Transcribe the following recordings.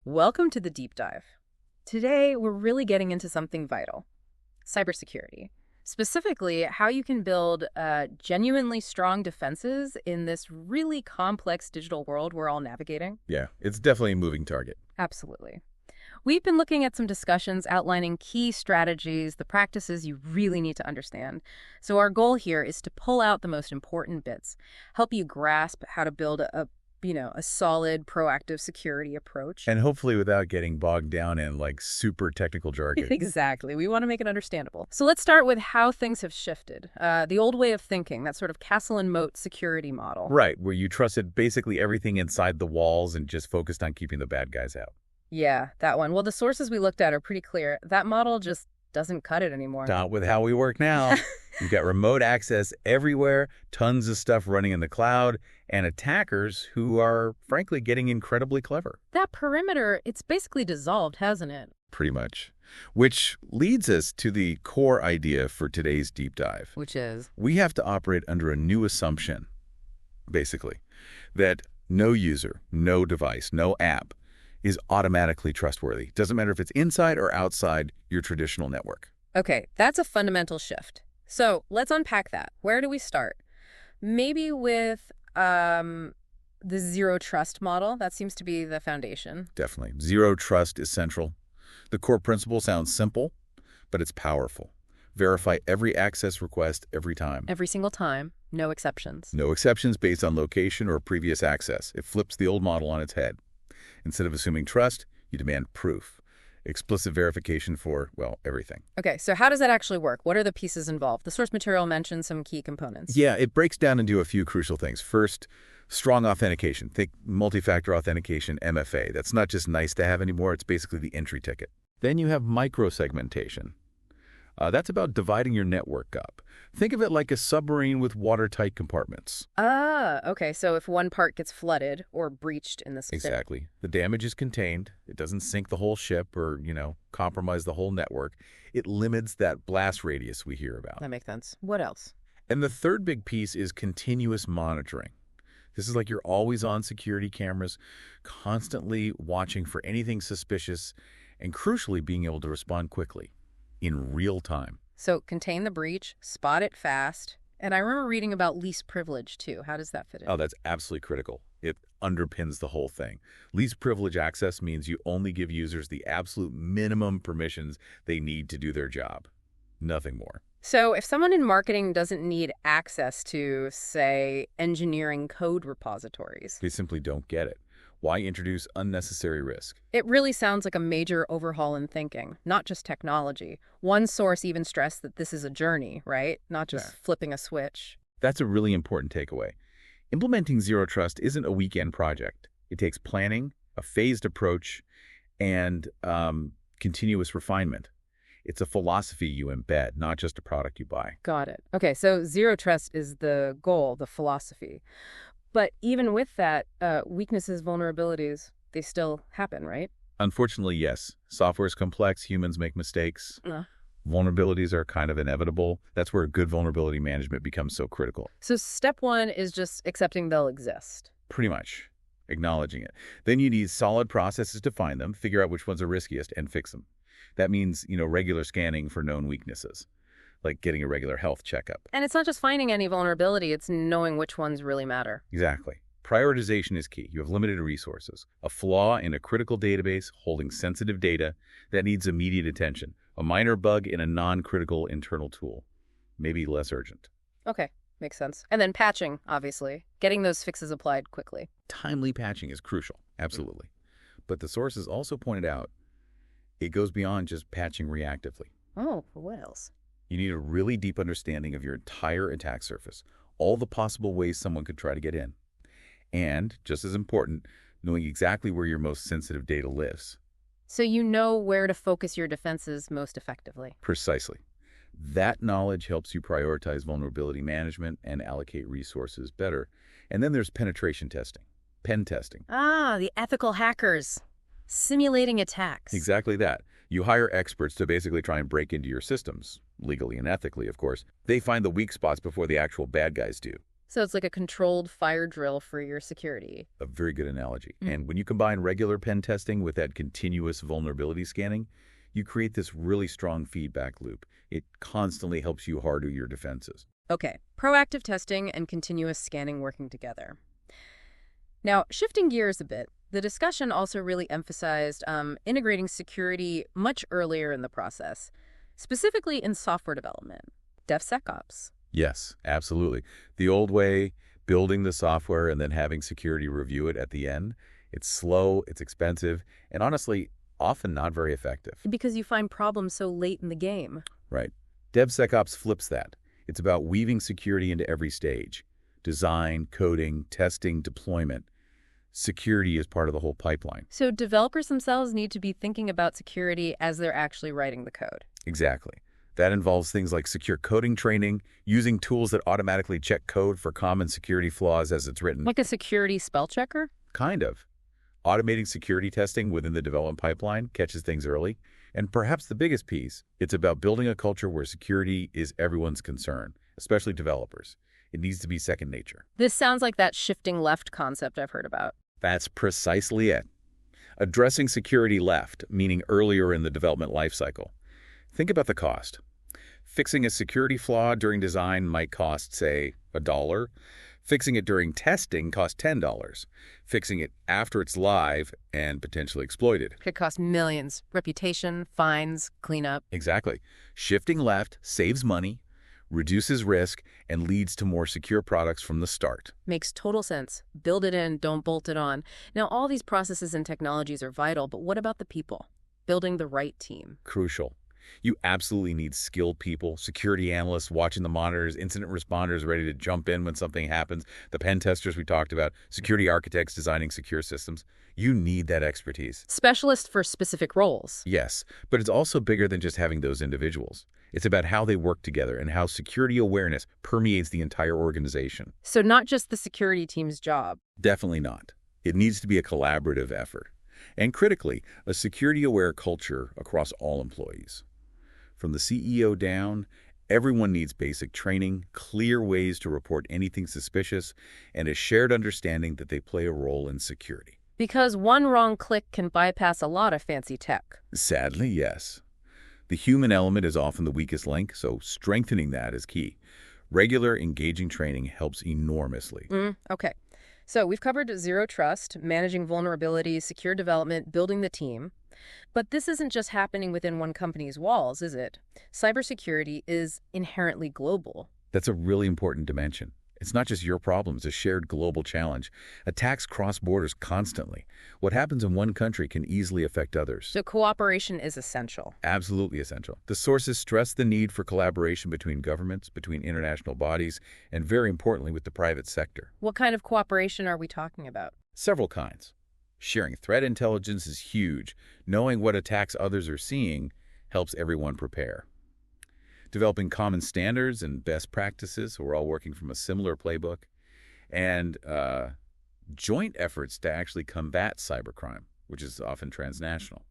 Welcome to the deep dive. Today, we're really getting into something vital, cybersecurity. Specifically, how you can build genuinely strong defenses in this really complex digital world we're all navigating. Yeah, it's definitely a moving target. Absolutely. We've been looking at some discussions outlining key strategies, the practices you really need to understand. So our goal here is to pull out the most important bits, help you grasp how to build a solid, proactive security approach. And hopefully without getting bogged down in super technical jargon. Exactly. We want to make it understandable. So let's start with how things have shifted. The old way of thinking, that sort of castle and moat security model. Right, where you trusted basically everything inside the walls and just focused on keeping the bad guys out. Yeah, that one. Well, the sources we looked at are pretty clear. That model just doesn't cut it anymore. Not with how we work now. You've got remote access everywhere, tons of stuff running in the cloud, and attackers who are, frankly, getting incredibly clever. That perimeter, it's basically dissolved, hasn't it? Pretty much. Which leads us to the core idea for today's deep dive. Which is? We have to operate under a new assumption, basically, that no user, no device, no app is automatically trustworthy. Doesn't matter if it's inside or outside your traditional network. Okay, that's a fundamental shift. So let's unpack that. Where do we start? Maybe with the zero trust model. That seems to be the foundation. Definitely. Zero trust is central. The core principle sounds simple, but it's powerful. Verify every access request every time. Every single time. No exceptions. No exceptions based on location or previous access. It flips the old model on its head. Instead of assuming trust, you demand proof. Explicit verification for, well, everything. Okay, so how does that actually work? What are the pieces involved? The source material mentions some key components. Yeah, it breaks down into a few crucial things. First, strong authentication. Think multi-factor authentication, MFA. That's not just nice to have anymore. It's basically the entry ticket. Then you have microsegmentation. That's about dividing your network up. Think of it like a submarine with watertight compartments. Ah, okay. So if one part gets flooded or breached in this... Exactly. The damage is contained. It doesn't sink the whole ship or, compromise the whole network. It limits that blast radius we hear about. That makes sense. What else? And the third big piece is continuous monitoring. This is like you're always on security cameras, constantly watching for anything suspicious, and crucially being able to respond quickly. In real time. So contain the breach, spot it fast. And I remember reading about least privilege, too. How does that fit in? Oh, that's absolutely critical. It underpins the whole thing. Least privilege access means you only give users the absolute minimum permissions they need to do their job. Nothing more. So if someone in marketing doesn't need access to, say, engineering code repositories... They simply don't get it. Why introduce unnecessary risk? It really sounds like a major overhaul in thinking, not just technology. One source even stressed that this is a journey, right? Not just flipping a switch. That's a really important takeaway. Implementing zero trust isn't a weekend project. It takes planning, a phased approach, and continuous refinement. It's a philosophy you embed, not just a product you buy. Got it. Okay, so zero trust is the goal, the philosophy. But even with that, weaknesses, vulnerabilities, they still happen, right? Unfortunately, yes. Software is complex. Humans make mistakes. Vulnerabilities are kind of inevitable. That's where good vulnerability management becomes so critical. So step one is just accepting they'll exist. Pretty much. Acknowledging it. Then you need solid processes to find them, figure out which ones are riskiest, and fix them. That means, regular scanning for known weaknesses, like getting a regular health checkup. And it's not just finding any vulnerability, it's knowing which ones really matter. Exactly. Prioritization is key. You have limited resources. A flaw in a critical database holding sensitive data that needs immediate attention. A minor bug in a non-critical internal tool. Maybe less urgent. Okay, makes sense. And then patching, obviously. Getting those fixes applied quickly. Timely patching is crucial, absolutely. But the sources also pointed out it goes beyond just patching reactively. Oh, what else? You need a really deep understanding of your entire attack surface, all the possible ways someone could try to get in. And, just as important, knowing exactly where your most sensitive data lives. So you know where to focus your defenses most effectively. Precisely. That knowledge helps you prioritize vulnerability management and allocate resources better. And then there's penetration testing, pen testing. Ah, the ethical hackers. Simulating attacks. Exactly that. You hire experts to basically try and break into your systems, legally and ethically, of course. They find the weak spots before the actual bad guys do. So it's like a controlled fire drill for your security. A very good analogy. Mm. And when you combine regular pen testing with that continuous vulnerability scanning, you create this really strong feedback loop. It constantly helps you harden your defenses. Okay, proactive testing and continuous scanning working together. Now, shifting gears a bit, the discussion also really emphasized integrating security much earlier in the process, specifically in software development, DevSecOps. Yes, absolutely. The old way, building the software and then having security review it at the end, it's slow, it's expensive, and honestly, often not very effective. Because you find problems so late in the game. Right. DevSecOps flips that. It's about weaving security into every stage. Design, coding, testing, deployment. Security is part of the whole pipeline. So developers themselves need to be thinking about security as they're actually writing the code. Exactly. That involves things like secure coding training, using tools that automatically check code for common security flaws as it's written. Like a security spell checker? Kind of. Automating security testing within the development pipeline catches things early. And perhaps the biggest piece, it's about building a culture where security is everyone's concern, especially developers. It needs to be second nature. This sounds like that shifting left concept I've heard about. That's precisely it. Addressing security left, meaning earlier in the development lifecycle. Think about the cost. Fixing a security flaw during design might cost, say, $1. Fixing it during testing costs $10. Fixing it after it's live and potentially exploited. Could cost millions. Reputation, fines, cleanup. Exactly. Shifting left saves money, reduces risk, and leads to more secure products from the start. Makes total sense. Build it in, don't bolt it on. Now, all these processes and technologies are vital, but what about the people? Building the right team. Crucial. You absolutely need skilled people, security analysts watching the monitors, incident responders ready to jump in when something happens, the pen testers we talked about, security architects designing secure systems. You need that expertise. Specialists for specific roles. Yes, but it's also bigger than just having those individuals. It's about how they work together and how security awareness permeates the entire organization. So not just the security team's job. Definitely not. It needs to be a collaborative effort. And critically, a security-aware culture across all employees. From the CEO down, everyone needs basic training, clear ways to report anything suspicious, and a shared understanding that they play a role in security. Because one wrong click can bypass a lot of fancy tech. Sadly, yes. The human element is often the weakest link, so strengthening that is key. Regular, engaging training helps enormously. Okay. So we've covered zero trust, managing vulnerabilities, secure development, building the team. But this isn't just happening within one company's walls, is it? Cybersecurity is inherently global. That's a really important dimension. It's not just your problem, it's a shared global challenge. Attacks cross borders constantly. What happens in one country can easily affect others. So cooperation is essential. Absolutely essential. The sources stress the need for collaboration between governments, between international bodies, and very importantly with the private sector. What kind of cooperation are we talking about? Several kinds. Sharing threat intelligence is huge. Knowing what attacks others are seeing helps everyone prepare. Developing common standards and best practices, so we're all working from a similar playbook, and joint efforts to actually combat cybercrime, which is often transnational.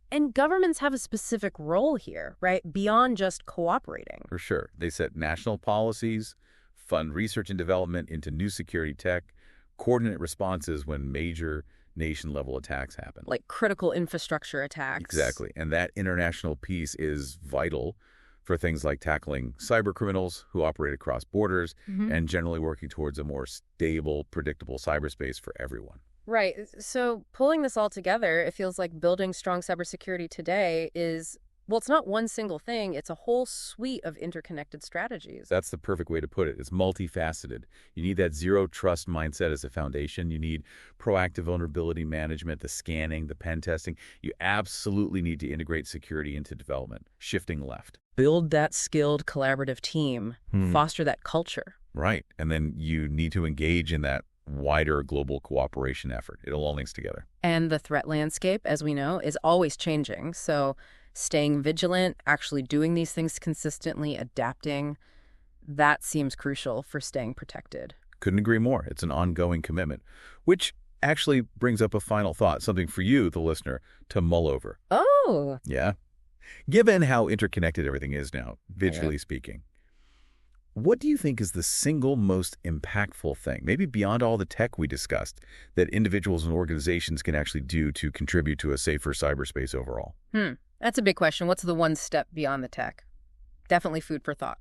And governments have a specific role here, right? Beyond just cooperating. For sure. They set national policies, fund research and development into new security tech, coordinate responses when major nation-level attacks happen. Like critical infrastructure attacks. Exactly. And that international piece is vital for things like tackling cyber criminals who operate across borders and generally working towards a more stable, predictable cyberspace for everyone. Right. So pulling this all together, it feels like building strong cybersecurity today is, well, it's not one single thing. It's a whole suite of interconnected strategies. That's the perfect way to put it. It's multifaceted. You need that zero trust mindset as a foundation. You need proactive vulnerability management, the scanning, the pen testing. You absolutely need to integrate security into development, shifting left. Build that skilled collaborative team, foster that culture. Right. And then you need to engage in that wider global cooperation effort. It all links together. And the threat landscape, as we know, is always changing. So staying vigilant, actually doing these things consistently, adapting, that seems crucial for staying protected. Couldn't agree more. It's an ongoing commitment, which actually brings up a final thought, something for you, the listener, to mull over. Oh. Yeah. Given how interconnected everything is now, visually speaking, What do you think is the single most impactful thing, maybe beyond all the tech we discussed, that individuals and organizations can actually do to contribute to a safer cyberspace overall? That's a big question. What's the one step beyond the tech? Definitely food for thought.